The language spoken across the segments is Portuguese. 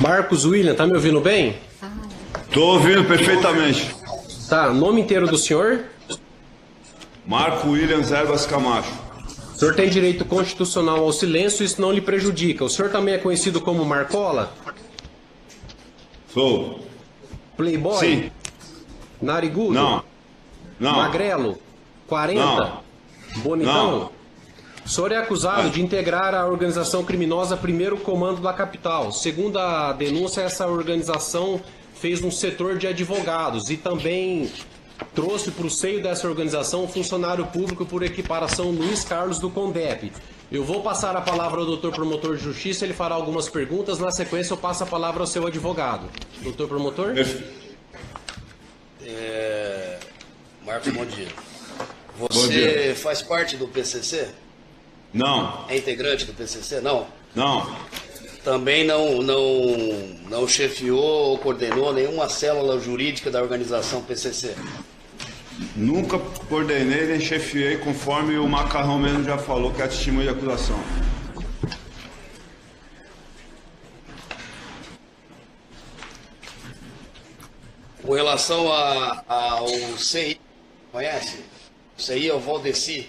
Marcos William, tá me ouvindo bem? Tô ouvindo perfeitamente. Tá, nome inteiro do senhor? Marco Williams Ervas Camacho. O senhor tem direito constitucional ao silêncio, isso não lhe prejudica. O senhor também é conhecido como Marcola? Sou. Playboy? Sim. Narigudo? Não. Não. Magrelo? 40? Não. Bonitão? Não. O senhor é acusado de integrar a organização criminosa Primeiro Comando da Capital. Segundo a denúncia, essa organização fez um setor de advogados e também trouxe para o seio dessa organização um funcionário público por equiparação, Luiz Carlos do Condep. Eu vou passar a palavra ao doutor promotor de justiça, ele fará algumas perguntas, na sequência eu passo a palavra ao seu advogado. Doutor promotor? Marcos, bom dia. Bom Você dia. faz parte do PCC? Não. É integrante do PCC? Não. Não. Também não chefiou ou coordenou nenhuma célula jurídica da organização PCC? Nunca coordenei nem chefiei, conforme o Macarrão mesmo já falou, que é a testemunha de acusação. Com relação ao CI, conhece? O CI é o Valdeci.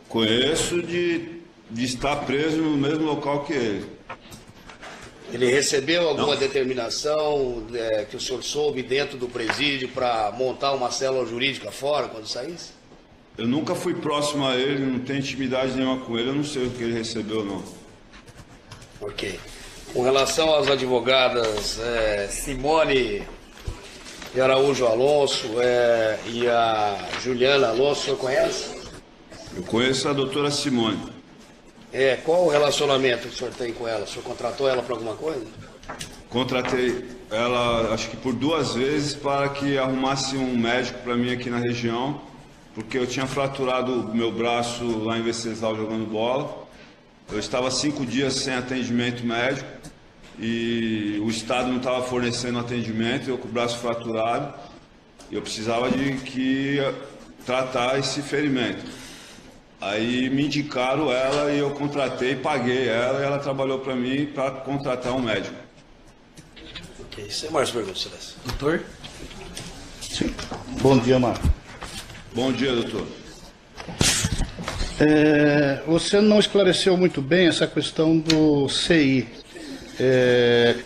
Conheço de estar preso no mesmo local que ele. Ele recebeu alguma Não. determinação que o senhor soube dentro do presídio para montar uma célula jurídica fora quando saísse? Eu nunca fui próximo a ele, não tenho intimidade nenhuma com ele, eu não sei o que ele recebeu, não. Ok. Com relação às advogadas Simone de Araújo Alonso e a Juliana Alonso, o senhor conhece? Eu conheço a doutora Simone. Qual o relacionamento que o senhor tem com ela? O senhor contratou ela para alguma coisa? Contratei ela, acho que por 2 vezes, para que arrumasse um médico para mim aqui na região, porque eu tinha fraturado meu braço lá em Venceslau jogando bola. Eu estava 5 dias sem atendimento médico e o Estado não estava fornecendo atendimento, eu com o braço fraturado, e eu precisava de tratar esse ferimento. Aí me indicaram ela e eu contratei, paguei ela e ela trabalhou para mim para contratar um médico. Ok. Sem mais perguntas, Celeste. Doutor? Sim. Bom dia, Marco. Bom dia, doutor. Você não esclareceu muito bem essa questão do CI.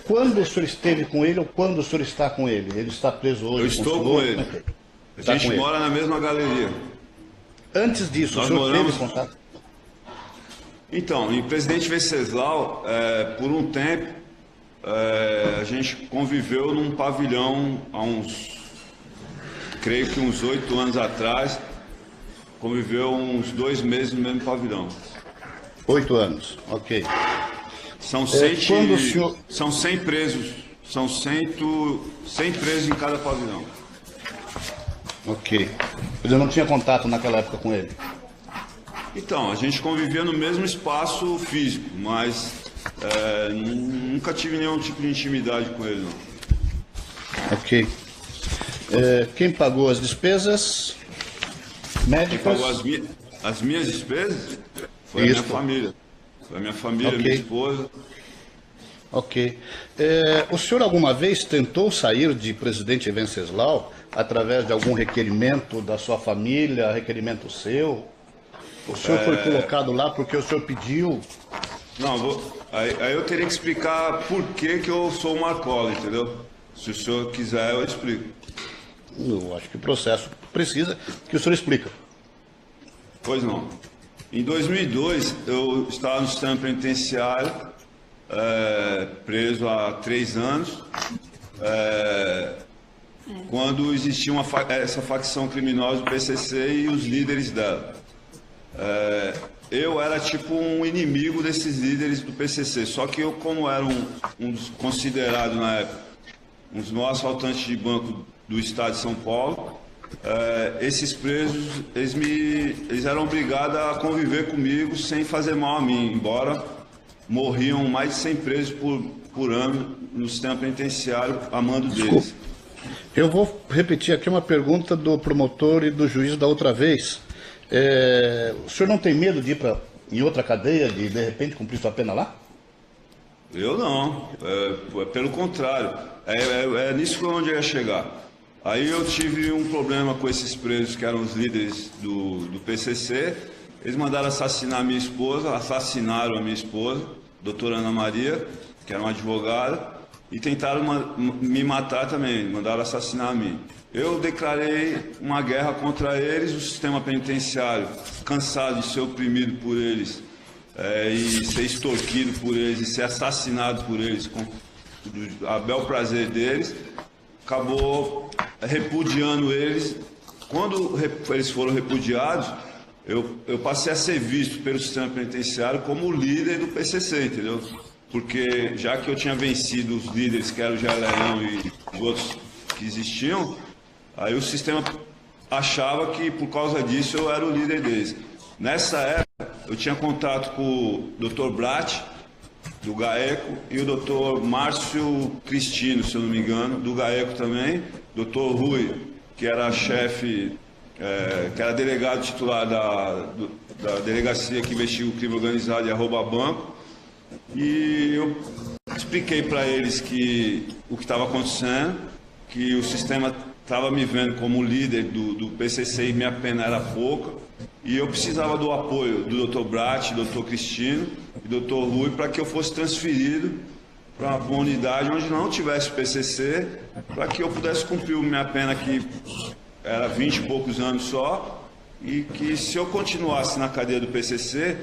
Quando o senhor esteve com ele ou quando o senhor está com ele? Ele está preso hoje? Eu estou com ele. A gente mora na mesma galeria. Antes disso, Nós o senhor moramos- teve contato? Então, em Presidente Venceslau, por um tempo, a gente conviveu num pavilhão há creio que uns 8 anos atrás, conviveu uns 2 meses no mesmo pavilhão. 8 anos, ok. São quando o senhor- são 100 presos, são 100 presos em cada pavilhão. Ok. Eu não tinha contato naquela época com ele. Então, a gente convivia no mesmo espaço físico, mas nunca tive nenhum tipo de intimidade com ele, não. Ok. Quem pagou as despesas Quem médicas? pagou as minhas despesas foi a minha Isso. família. Foi a minha família, Ok. minha esposa. Ok. O senhor alguma vez tentou sair de Presidente Venceslau através de algum requerimento da sua família, requerimento seu? O senhor foi colocado lá porque o senhor pediu? Não, aí eu teria que explicar por que eu sou o Marcola, entendeu? Se o senhor quiser, eu explico. Eu acho que o processo precisa que o senhor explica. Pois não. Em 2002, eu estava no sistema penitenciário, preso há 3 anos, quando existia essa facção criminosa do PCC e os líderes dela. Eu era tipo um inimigo desses líderes do PCC, só que eu, como era um dos considerados na época, um dos maiores assaltantes de banco do estado de São Paulo, esses presos, eles eram obrigados a conviver comigo sem fazer mal a mim, embora morriam mais de 100 presos por ano no sistema penitenciário a mando deles. Eu vou repetir aqui uma pergunta do promotor e do juiz da outra vez. O senhor não tem medo de ir em outra cadeia, de repente cumprir sua pena lá? Eu não, pelo contrário, é nisso que onde eu ia chegar. Aí eu tive um problema com esses presos que eram os líderes do PCC, eles mandaram assassinar a minha esposa, assassinaram a minha esposa, doutora Ana Maria, que era uma advogada, e tentaram me matar também, mandaram assassinar a mim. Eu declarei uma guerra contra eles, o sistema penitenciário, cansado de ser oprimido por eles, e ser extorquido por eles, e ser assassinado por eles, com a bel prazer deles, acabou repudiando eles. Quando eles foram repudiados, eu passei a ser visto pelo sistema penitenciário como o líder do PCC, entendeu? Porque já que eu tinha vencido os líderes, que eram o Jalaião e outros que existiam, aí o sistema achava que por causa disso eu era o líder deles. Nessa época, eu tinha contato com o Dr. Brat, do GAECO, e o Dr. Márcio Cristino, se eu não me engano, do GAECO também, Dr. Rui, que era chefe, que era delegado titular da delegacia que investiga o crime organizado e arroba banco, e eu expliquei para eles o que estava acontecendo, que o sistema estava me vendo como líder do PCC e minha pena era pouca, e eu precisava do apoio do Dr. Brat, Dr. Cristino e Dr. Rui para que eu fosse transferido para uma unidade onde não tivesse PCC, para que eu pudesse cumprir minha pena, que era 20 e poucos anos só, e que se eu continuasse na cadeia do PCC,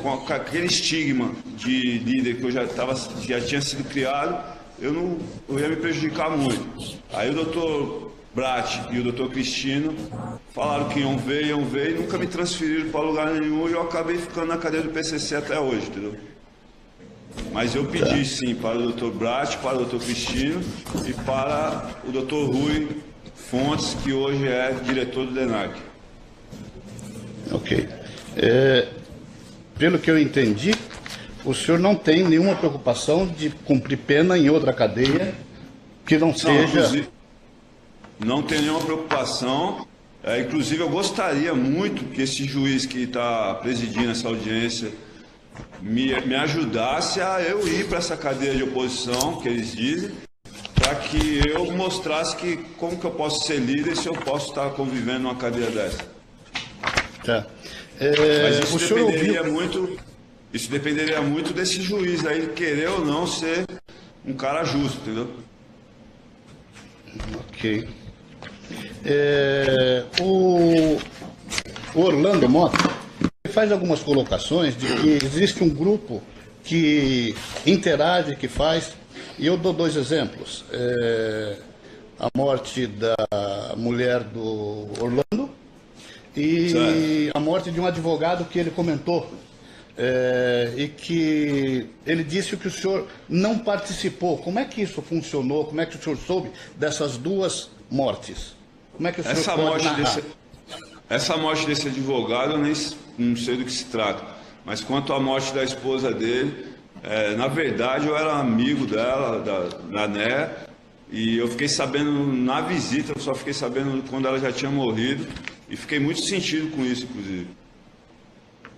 com aquele estigma de líder que eu já tinha sido criado, eu ia me prejudicar muito. Aí o Dr. Brat e o Dr. Cristino falaram que iam ver, e nunca me transferiram para lugar nenhum, e eu acabei ficando na cadeia do PCC até hoje, entendeu? Mas eu pedi sim para o Dr. Brat, para o Dr. Cristino e para o Dr. Rui Fontes, que hoje é diretor do DENARC. Ok. Pelo que eu entendi, o senhor não tem nenhuma preocupação de cumprir pena em outra cadeia que não seja... Não tenho nenhuma preocupação. Inclusive, eu gostaria muito que esse juiz que está presidindo essa audiência me ajudasse a eu ir para essa cadeia de oposição, que eles dizem, para que eu mostrasse como que eu posso ser líder se eu posso estar convivendo numa cadeia dessa. Tá. Mas isso dependeria muito desse juiz aí querer ou não ser um cara justo, entendeu? Ok. O Orlando Mota faz algumas colocações de que existe um grupo que interage, que faz, e eu dou dois exemplos. A morte da mulher do Orlando e certo. A morte de um advogado que ele comentou, e que ele disse que o senhor não participou. Como é que isso funcionou? Como é que o senhor soube dessas duas mortes? Como é que o senhor pode narrar? Essa morte desse advogado, eu nem não sei do que se trata. Mas quanto à morte da esposa dele, na verdade eu era amigo dela, da Né, e eu fiquei sabendo na visita, eu só fiquei sabendo quando ela já tinha morrido, e fiquei muito sentido com isso, inclusive.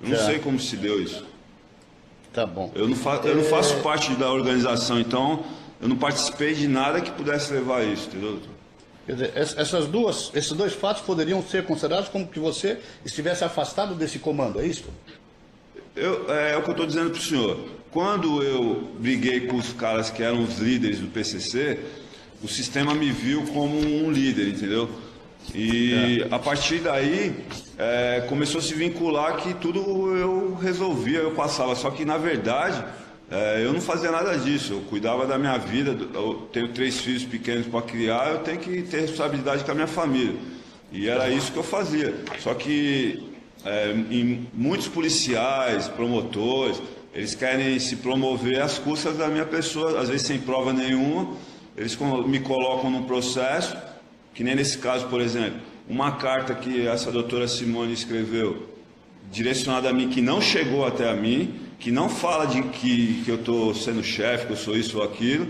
Eu não sei como se deu isso. Tá bom. Eu não faço parte da organização, então eu não participei de nada que pudesse levar a isso, entendeu? Quer dizer, esses dois fatos poderiam ser considerados como que você estivesse afastado desse comando, é isso? É o que eu estou dizendo para o senhor. Quando eu briguei com os caras que eram os líderes do PCC, o sistema me viu como um líder, entendeu? E a partir daí começou a se vincular que tudo eu resolvia, eu passava. Só que na verdade eu não fazia nada disso, eu cuidava da minha vida, eu tenho 3 filhos pequenos para criar, eu tenho que ter responsabilidade com a minha família. E era isso que eu fazia. Só que em muitos policiais, promotores, eles querem se promover às custas da minha pessoa, às vezes sem prova nenhuma, eles me colocam num processo, que nem nesse caso, por exemplo, uma carta que essa doutora Simone escreveu, direcionada a mim, que não chegou até a mim, que não fala de que eu estou sendo chefe, que eu sou isso ou aquilo,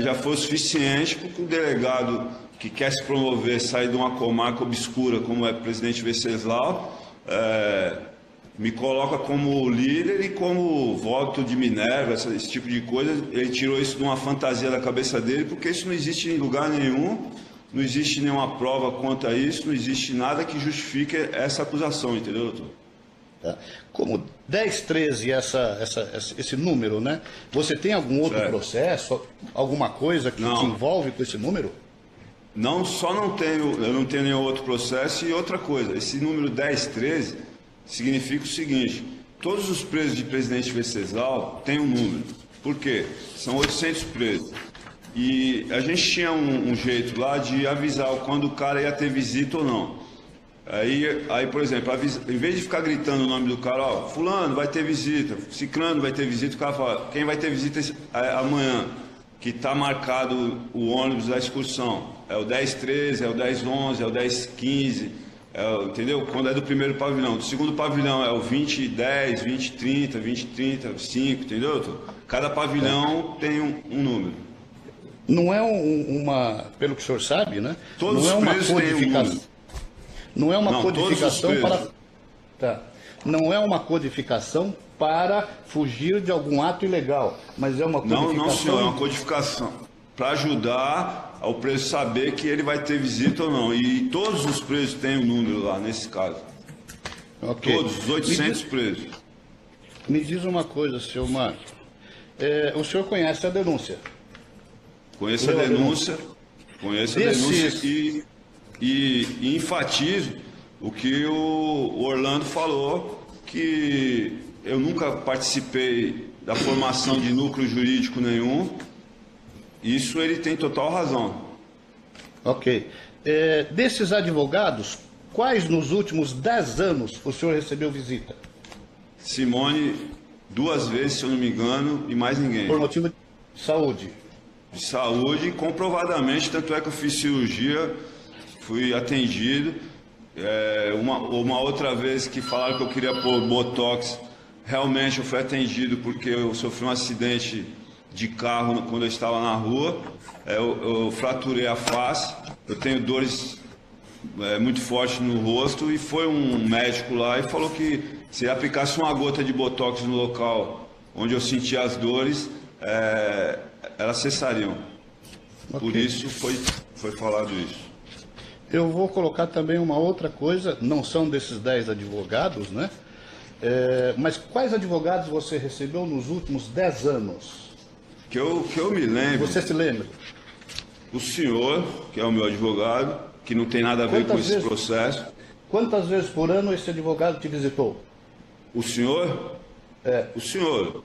já foi o suficiente para que o delegado que quer se promover, sair de uma comarca obscura como é o presidente Venceslau, me coloca como líder e como voto de Minerva, esse tipo de coisa. Ele tirou isso de uma fantasia da cabeça dele, porque isso não existe em lugar nenhum, não existe nenhuma prova quanto a isso, não existe nada que justifique essa acusação, entendeu, doutor? Tá? Como 10, 13, esse número, né? Você tem algum outro processo, alguma coisa que te envolve com esse número? Não, eu não tenho nenhum outro processo. E outra coisa, esse número 10, 13 significa o seguinte: todos os presos de Presidente Venceslau têm um número. Por quê? São 800 presos. E a gente tinha um jeito lá de avisar quando o cara ia ter visita ou não. Aí, por exemplo, em vez de ficar gritando o nome do cara, ó, fulano vai ter visita, ciclano vai ter visita, o cara fala, quem vai ter visita amanhã, que está marcado o ônibus da excursão. É o 10-13, é o 10-11, é o 10-15, entendeu? Quando é do primeiro pavilhão. Do segundo pavilhão é o 20-10, 20-30, 20-30, 5, entendeu, doutor? Cada pavilhão tem um número. Não é pelo que o senhor sabe, né? Todos não é os uma presos têm um número. Não é uma Não, codificação para... Tá. Não é uma codificação para fugir de algum ato ilegal, mas é uma codificação... Não, senhor, é uma codificação para ajudar ao preso saber que ele vai ter visita ou não. E todos os presos têm um número lá, nesse caso. Okay. Todos, os 800 presos. Me diz uma coisa, senhor Marcos. O senhor conhece a denúncia? Conheço a denúncia. Conheço a denúncia e enfatizo o que o Orlando falou, que eu nunca participei da formação de núcleo jurídico nenhum. Isso ele tem total razão. Ok. Desses advogados, quais nos últimos 10 anos o senhor recebeu visita? Simone, 2 vezes, se eu não me engano, e mais ninguém. Por motivo de saúde? De saúde, comprovadamente, tanto é que eu fiz cirurgia, fui atendido. Uma outra vez que falaram que eu queria pôr botox, realmente eu fui atendido porque eu sofri um acidente de carro quando eu estava na rua. Eu fraturei a face, eu tenho dores muito fortes no rosto, e foi um médico lá e falou que se aplicasse uma gota de botox no local onde eu sentia as dores, elas cessariam. Okay. Por isso foi falado isso. Eu vou colocar também uma outra coisa, não são desses 10 advogados, né? Mas quais advogados você recebeu nos últimos 10 anos? Que eu me lembro. Você se lembra? O senhor, que é o meu advogado, que não tem nada a ver com esse processo. Quantas vezes por ano esse advogado te visitou? O senhor? O senhor.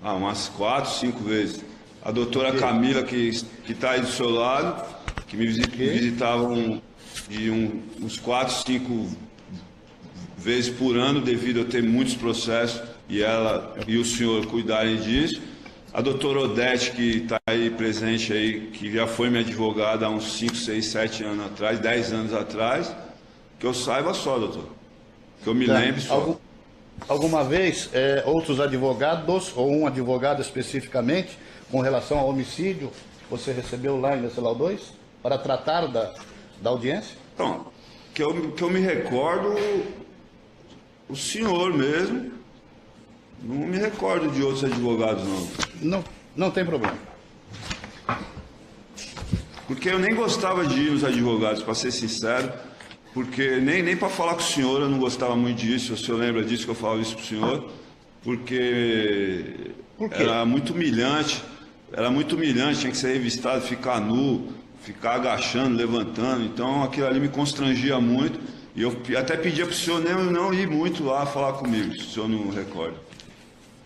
Umas 4, 5 vezes. A doutora Camila, que está aí do seu lado, que me visitava uns 4, 5 vezes por ano, devido a ter muitos processos, e ela e o senhor cuidarem disso. A doutora Odete, que está aí presente aí, que já foi minha advogada há uns 5, 6, 7 anos atrás, 10 anos atrás, que eu saiba só, doutor. Que eu me lembre só. Alguma vez, outros advogados, ou um advogado especificamente, com relação ao homicídio, você recebeu lá em Venceslau 2, para tratar da audiência? Então, que eu me recordo, o senhor mesmo, não me recordo de outros advogados, não. Não tem problema. Porque eu nem gostava de ir nos advogados, para ser sincero, porque nem para falar com o senhor eu não gostava muito disso. O senhor lembra disso que eu falava isso para o senhor? Porque era muito humilhante, tinha que ser revistado, ficar nu, ficar agachando, levantando. Então aquilo ali me constrangia muito, e eu até pedia para o senhor não ir muito lá falar comigo, se o senhor não recorda.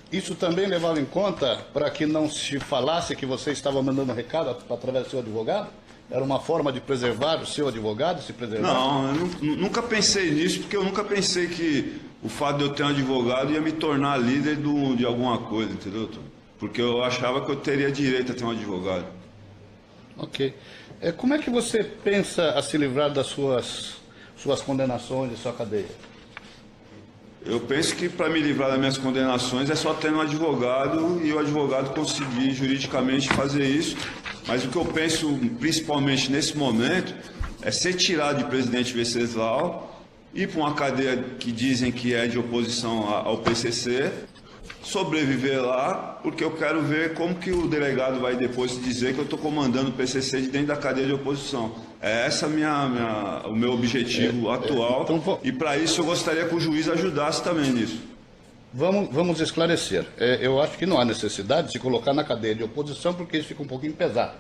Isso também levava em conta para que não se falasse que você estava mandando recado através do seu advogado? Era uma forma de preservar o seu advogado, se preservar? Não, eu nunca pensei nisso, porque eu nunca pensei que o fato de eu ter um advogado ia me tornar líder de alguma coisa, entendeu, doutor? Porque eu achava que eu teria direito a ter um advogado. Ok. Como é que você pensa a se livrar das suas condenações e sua cadeia? Eu penso que para me livrar das minhas condenações é só ter um advogado e o advogado conseguir juridicamente fazer isso. Mas o que eu penso, principalmente nesse momento, é ser tirado de Presidente Venceslau ir para uma cadeia que dizem que é de oposição ao PCC, sobreviver lá, porque eu quero ver como que o delegado vai depois dizer que eu estou comandando o PCC de dentro da cadeia de oposição. É essa o meu objetivo atual, então, e para isso eu gostaria que o juiz ajudasse também nisso. Vamos esclarecer. Eu acho que não há necessidade de se colocar na cadeia de oposição, porque isso fica um pouquinho pesado.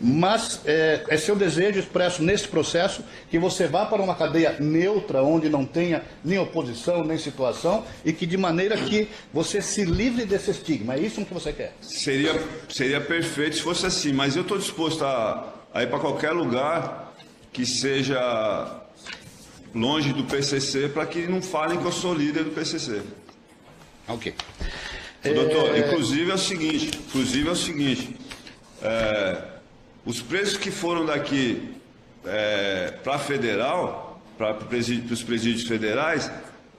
Mas é seu desejo expresso nesse processo que você vá para uma cadeia neutra, onde não tenha nem oposição, nem situação, e que de maneira que você se livre desse estigma. É isso que você quer? Seria perfeito se fosse assim, mas eu estou disposto a ir para qualquer lugar que seja longe do PCC, para que não falem que eu sou líder do PCC. Ok. Doutor, inclusive é o seguinte, os presos que foram daqui para a federal, para os presídios federais,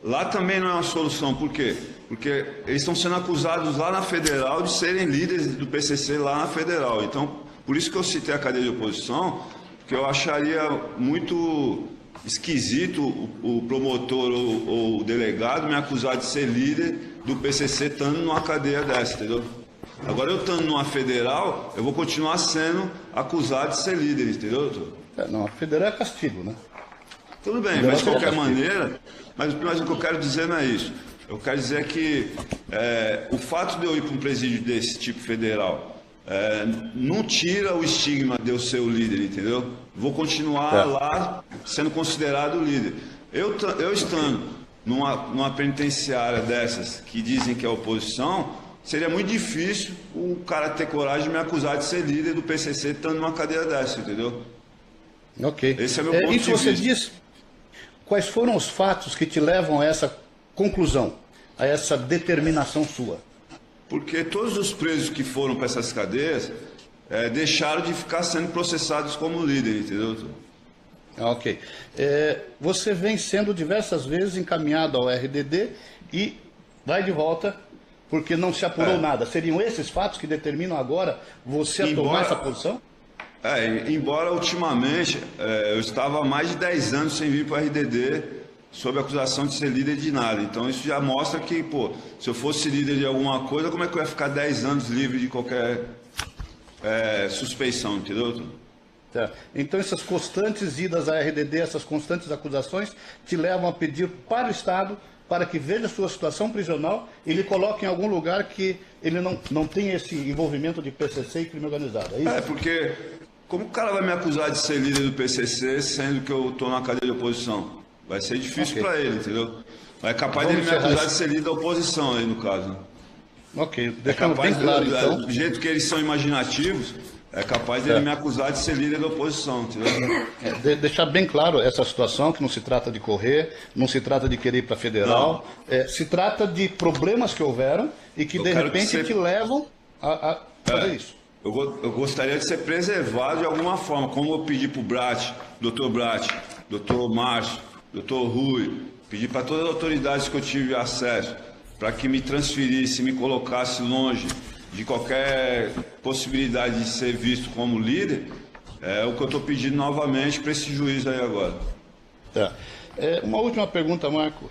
lá também não é uma solução. Por quê? Porque eles estão sendo acusados lá na federal de serem líderes do PCC lá na federal. Então, por isso que eu citei a cadeia de oposição, porque eu acharia muito esquisito o promotor ou o delegado me acusar de ser líder do PCC estando numa cadeia dessa, entendeu? Agora, eu estando numa federal, eu vou continuar sendo acusado de ser líder, entendeu, doutor? Não, a federal é castigo, né? Tudo bem, mas de qualquer maneira, mas o que eu quero dizer não é isso. Eu quero dizer que o fato de eu ir para um presídio desse tipo federal não tira o estigma de eu ser o líder, entendeu? Vou continuar lá sendo considerado o líder. Eu estando numa penitenciária dessas que dizem que é oposição, seria muito difícil o cara ter coragem de me acusar de ser líder do PCC estando numa cadeia dessa, entendeu? Ok. Esse é meu ponto de vista. E você diz, quais foram os fatos que te levam a essa conclusão, a essa determinação sua? Porque todos os presos que foram para essas cadeias deixaram de ficar sendo processados como líder, entendeu? Ok. Você vem sendo diversas vezes encaminhado ao RDD e vai de volta porque não se apurou nada. Seriam esses fatos que determinam agora você a tomar essa posição? Embora ultimamente eu estava há mais de 10 anos sem vir para o RDD sob a acusação de ser líder de nada. Então isso já mostra que, se eu fosse líder de alguma coisa, como é que eu ia ficar 10 anos livre de qualquer suspeição, entendeu? Tá. Então essas constantes idas à RDD, essas constantes acusações, te levam a pedir para o Estado para que veja a sua situação prisional e lhe coloque em algum lugar que ele não tenha esse envolvimento de PCC e crime organizado. É isso? Porque como o cara vai me acusar de ser líder do PCC sendo que eu estou na cadeia de oposição? Vai ser difícil para ele, entendeu? É capaz dele me acusar de ser líder da oposição aí, no caso. Ok, deixando bem claro, então. Do jeito que eles são imaginativos, é capaz dele me acusar de ser líder da oposição, entendeu? Deixar bem claro essa situação, que não se trata de correr, não se trata de querer ir para federal, se trata de problemas que houveram e que de repente te levam a fazer isso. Eu gostaria de ser preservado de alguma forma, como eu pedi para o Brat, doutor Márcio, doutor Rui, pedi para todas as autoridades que eu tive acesso, para que me transferisse, me colocasse longe de qualquer possibilidade de ser visto como líder, é o que eu estou pedindo novamente para esse juiz aí agora. Tá. Uma última pergunta, Marco.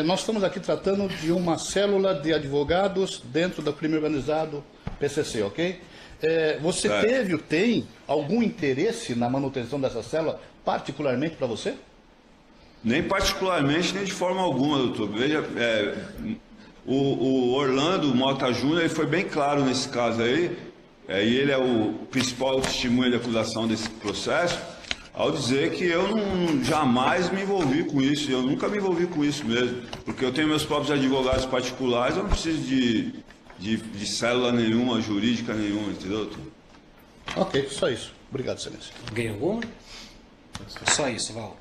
Nós estamos aqui tratando de uma célula de advogados dentro do crime organizado PCC, ok? Você teve ou tem algum interesse na manutenção dessa célula, particularmente para você? Nem particularmente, nem de forma alguma, doutor. Veja, o Orlando Mota Júnior ele foi bem claro nesse caso aí, e ele é o principal testemunha de acusação desse processo, ao dizer que eu jamais me envolvi com isso, eu nunca me envolvi com isso mesmo, porque eu tenho meus próprios advogados particulares, eu não preciso de célula nenhuma, jurídica nenhuma, entendeu, doutor? Ok, só isso. Obrigado, excelência. Ganhou alguma? Só isso, Val.